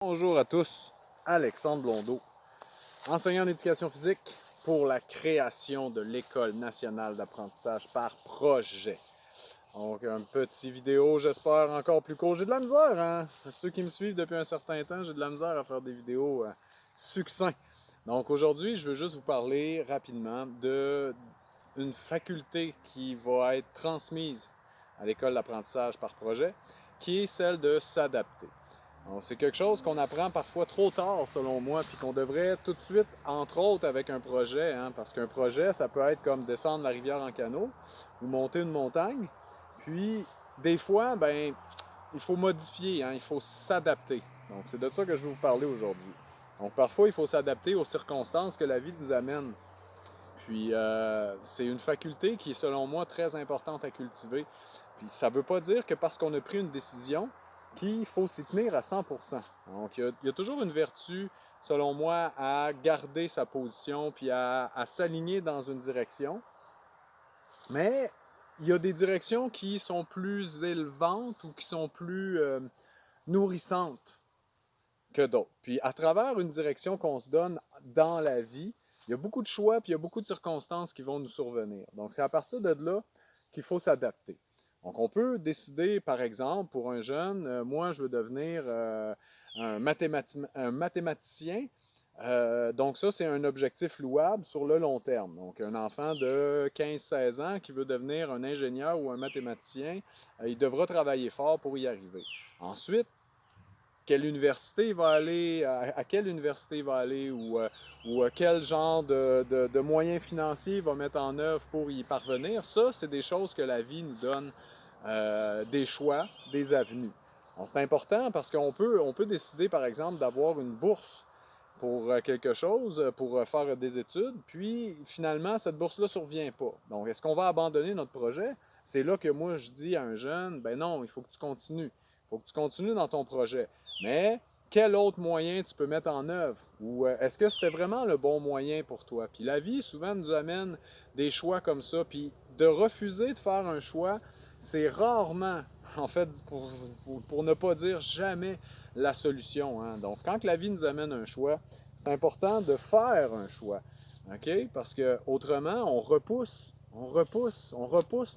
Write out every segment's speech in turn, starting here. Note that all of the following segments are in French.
Bonjour à tous, Alexandre Blondeau, enseignant en éducation physique pour la création de l'École nationale d'apprentissage par projet. Donc, un petit vidéo, j'espère, encore plus court. J'ai de la misère, hein? Ceux qui me suivent depuis un certain temps, j'ai de la misère à faire des vidéos succinctes. Donc, aujourd'hui, je veux juste vous parler rapidement d'une faculté qui va être transmise à l'École d'apprentissage par projet, qui est celle de s'adapter. C'est quelque chose qu'on apprend parfois trop tard, selon moi, puis qu'on devrait tout de suite, entre autres, avec un projet, hein, parce qu'un projet, ça peut être comme descendre la rivière en canot ou monter une montagne. Puis, des fois, ben, il faut modifier, hein, il faut s'adapter. Donc, c'est de ça que je vais vous parler aujourd'hui. Donc, parfois, il faut s'adapter aux circonstances que la vie nous amène. Puis, c'est une faculté qui est, selon moi, très importante à cultiver. Puis, ça ne veut pas dire que parce qu'on a pris une décision, qu'il faut s'y tenir à 100%. Donc, il y a toujours une vertu, selon moi, à garder sa position puis à s'aligner dans une direction. Mais il y a des directions qui sont plus élevantes ou qui sont plus nourrissantes que d'autres. Puis à travers une direction qu'on se donne dans la vie, il y a beaucoup de choix puis il y a beaucoup de circonstances qui vont nous survenir. Donc c'est à partir de là qu'il faut s'adapter. Donc on peut décider, par exemple, pour un jeune, moi je veux devenir un mathématicien. Donc ça, c'est un objectif louable sur le long terme. Donc un enfant de 15-16 ans qui veut devenir un ingénieur ou un mathématicien, il devra travailler fort pour y arriver. Ensuite, quelle université il va aller, à quelle université il va aller ou quel genre de moyens financiers il va mettre en œuvre pour y parvenir. Ça, c'est des choses que la vie nous donne des choix, des avenues. C'est important parce on peut décider, par exemple, d'avoir une bourse pour quelque chose, pour faire des études, puis finalement, cette bourse-là ne survient pas. Donc, est-ce qu'on va abandonner notre projet? C'est là que moi, je dis à un jeune, ben non, il faut que tu continues. Il faut que tu continues dans ton projet. Mais quel autre moyen tu peux mettre en œuvre? Ou est-ce que c'était vraiment le bon moyen pour toi? Puis la vie, souvent, nous amène des choix comme ça. Puis de refuser de faire un choix, c'est rarement, en fait, pour ne pas dire jamais, la solution. Hein? Donc, quand la vie nous amène un choix, c'est important de faire un choix. OK? Parce que autrement, on repousse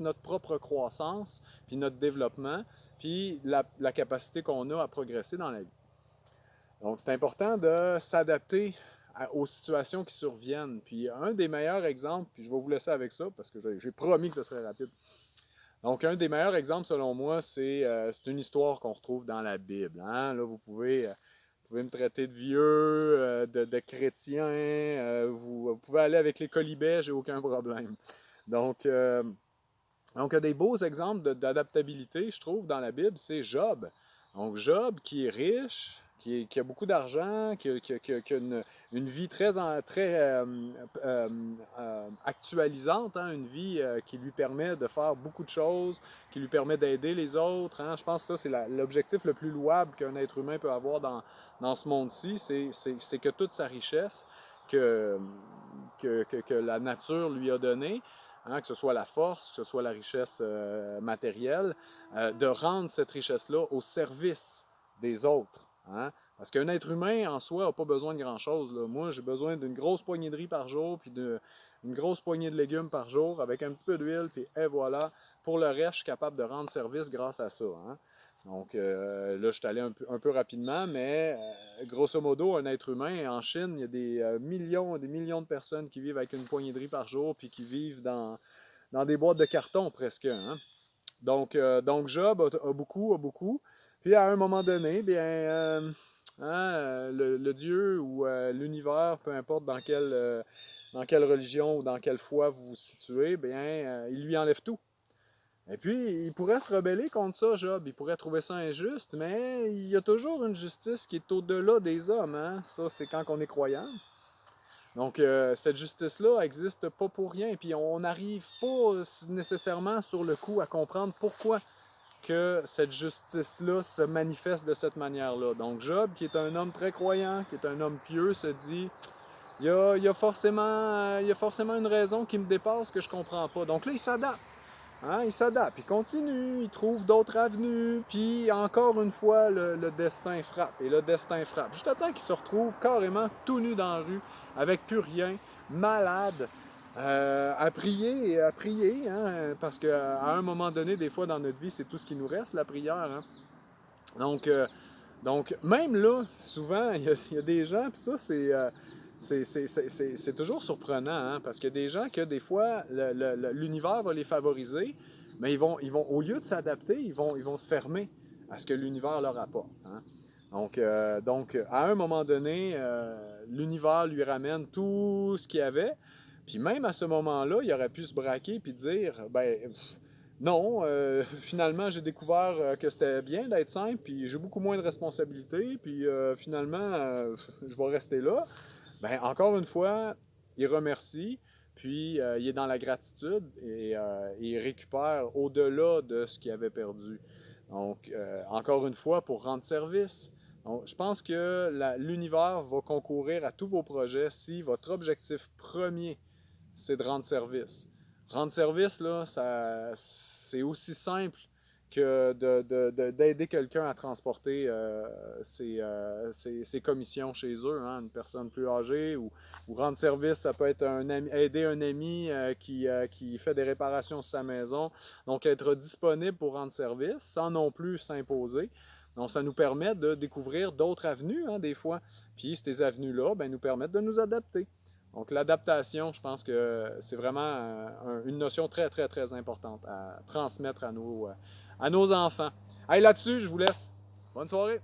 notre propre croissance, puis notre développement, puis la capacité qu'on a à progresser dans la vie. Donc, c'est important de s'adapter aux situations qui surviennent. Puis, un des meilleurs exemples, puis je vais vous laisser avec ça, parce que j'ai promis que ce serait rapide. Donc, un des meilleurs exemples, selon moi, c'est une histoire qu'on retrouve dans la Bible. Hein? Là, vous pouvez me traiter de vieux, de chrétien, vous pouvez aller avec les colibets, j'ai aucun problème. Donc, il y a des beaux exemples d'adaptabilité, je trouve, dans la Bible, c'est Job. Donc, Job qui est riche, qui a beaucoup d'argent, qui a une vie très actualisante, hein, une vie qui lui permet de faire beaucoup de choses, qui lui permet d'aider les autres. Hein. Je pense que ça, c'est l'objectif le plus louable qu'un être humain peut avoir dans ce monde-ci, c'est que toute sa richesse que la nature lui a donnée, hein, que ce soit la force, que ce soit la richesse matérielle, de rendre cette richesse-là au service des autres. Hein? Parce qu'un être humain, en soi, n'a pas besoin de grand-chose. Moi, j'ai besoin d'une grosse poignée de riz par jour, puis d'une grosse poignée de légumes par jour, avec un petit peu d'huile, puis et voilà. Pour le reste, je suis capable de rendre service grâce à ça. Hein? Donc là, je suis allé un peu rapidement, mais grosso modo, un être humain, en Chine, il y a des millions et des millions de personnes qui vivent avec une poignée de riz par jour, puis qui vivent dans des boîtes de carton presque. Hein? Donc Job a beaucoup. Puis à un moment donné, bien, le Dieu ou l'univers, peu importe dans quelle religion ou dans quelle foi vous vous situez, bien, il lui enlève tout. Et puis, il pourrait se rebeller contre ça, Job. Il pourrait trouver ça injuste, mais il y a toujours une justice qui est au-delà des hommes. Hein? Ça, c'est quand on est croyant. Donc, cette justice-là n'existe pas pour rien. Puis, on n'arrive pas nécessairement sur le coup à comprendre pourquoi que cette justice-là se manifeste de cette manière-là. Donc, Job, qui est un homme très croyant, qui est un homme pieux, se dit il y a forcément une raison qui me dépasse que je ne comprends pas. Donc là, il s'adapte. Hein, il s'adapte, il continue, il trouve d'autres avenues, puis encore une fois, le destin frappe, et le destin frappe. Juste à temps qu'il se retrouve carrément tout nu dans la rue, avec plus rien, malade, à prier, hein, parce qu'à un moment donné, des fois dans notre vie, c'est tout ce qui nous reste, la prière. Hein. Donc, euh, donc, même là, souvent, il y a des gens, puis ça, c'est toujours surprenant, hein, parce qu'il y a des gens que des fois, l'univers va les favoriser, mais au lieu de s'adapter, ils vont se fermer à ce que l'univers leur apporte. Hein. Donc, à un moment donné, l'univers lui ramène tout ce qu'il y avait, puis même à ce moment-là, il aurait pu se braquer puis dire, ben, non, finalement, j'ai découvert que c'était bien d'être simple, puis j'ai beaucoup moins de responsabilités, puis finalement, je vais rester là. Ben, encore une fois, il remercie, puis il est dans la gratitude et il récupère au-delà de ce qu'il avait perdu. Donc, encore une fois, pour rendre service. Donc, je pense que l'univers va concourir à tous vos projets si votre objectif premier, c'est de rendre service. Rendre service, là, c'est aussi simple que d'aider quelqu'un à transporter ses commissions chez eux, hein, une personne plus âgée, ou rendre service, ça peut être aider un ami qui fait des réparations sur sa maison. Donc, être disponible pour rendre service sans non plus s'imposer. Donc, ça nous permet de découvrir d'autres avenues, hein, des fois. Puis, ces avenues-là, ben, nous permettent de nous adapter. Donc, l'adaptation, je pense que c'est vraiment une notion très, très, très importante à transmettre à nos enfants. Allez, là-dessus, je vous laisse. Bonne soirée!